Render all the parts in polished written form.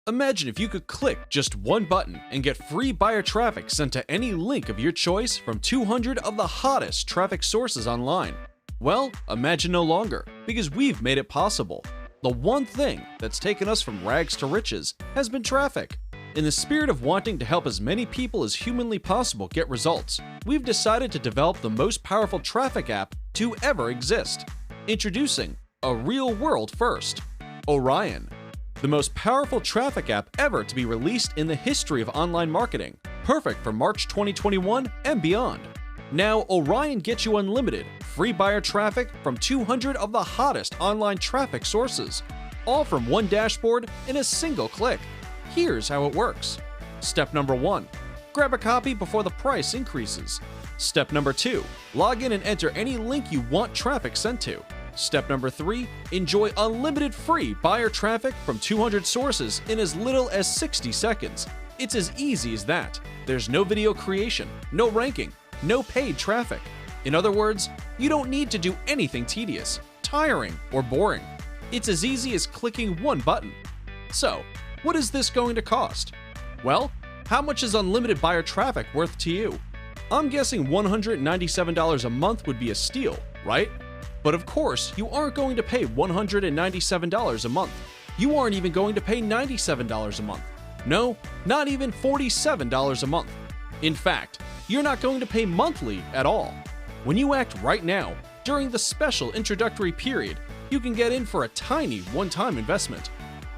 Imagine if you could click just one button and get free buyer traffic sent to any link of your choice from 200 of the hottest traffic sources online. Well, imagine no longer, because we've made it possible. The one thing that's taken us from rags to riches has been traffic. In the spirit of wanting to help as many people as humanly possible get results, we've decided to develop the most powerful traffic app to ever exist. Introducing a real-world first, Orion. The most powerful traffic app ever to be released in the history of online marketing, perfect for March 2021 and beyond. Now, Orion gets you unlimited, free buyer traffic from 200 of the hottest online traffic sources, all from one dashboard in a single click. Here's how it works. Step number 1. Grab a copy before the price increases. Step number 2. Log in and enter any link you want traffic sent to. Step number 3, enjoy unlimited free buyer traffic from 200 sources in as little as 60 seconds. It's as easy as that. There's no video creation, no ranking, no paid traffic. In other words, you don't need to do anything tedious, tiring, or boring. It's as easy as clicking one button. So, what is this going to cost? Well, how much is unlimited buyer traffic worth to you? I'm guessing $197 a month would be a steal, right? But of course, you aren't going to pay $197 a month. You aren't even going to pay $97 a month. No, not even $47 a month. In fact, you're not going to pay monthly at all. When you act right now, during the special introductory period, you can get in for a tiny one-time investment.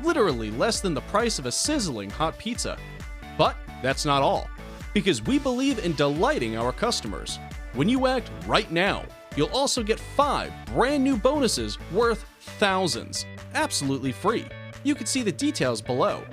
Literally less than the price of a sizzling hot pizza. But that's not all, because we believe in delighting our customers. When you act right now, you'll also get 5 brand new bonuses worth thousands, absolutely free. You can see the details below.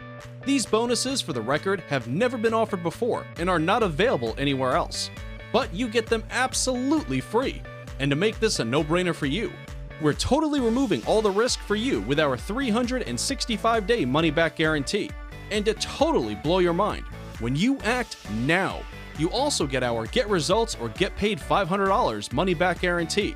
These bonuses, for the record, have never been offered before and are not available anywhere else. But you get them absolutely free. And to make this a no-brainer for you, we're totally removing all the risk for you with our 365-day money-back guarantee. And to totally blow your mind, when you act now, you also get our Get Results or Get Paid $500 money-back guarantee.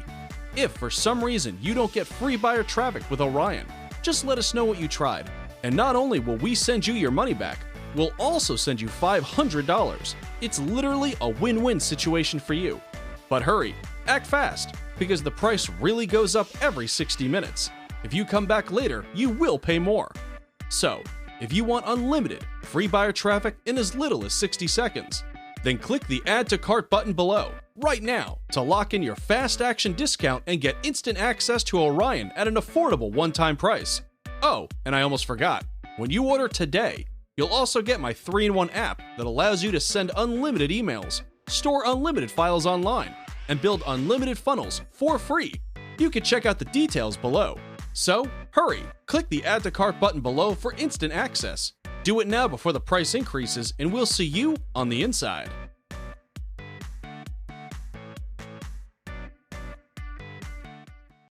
If for some reason you don't get free buyer traffic with Orion, just let us know what you tried. And not only will we send you your money back, we'll also send you $500. It's literally a win-win situation for you. But hurry, act fast, because the price really goes up every 60 minutes. If you come back later, you will pay more. So, if you want unlimited free buyer traffic in as little as 60 seconds, then click the Add to Cart button below right now to lock in your fast action discount and get instant access to Orion at an affordable one-time price. Oh, and I almost forgot. When you order today, you'll also get my 3-in-1 app that allows you to send unlimited emails, store unlimited files online, and build unlimited funnels for free. You can check out the details below. So, hurry, click the Add to Cart button below for instant access. Do it now before the price increases, and we'll see you on the inside.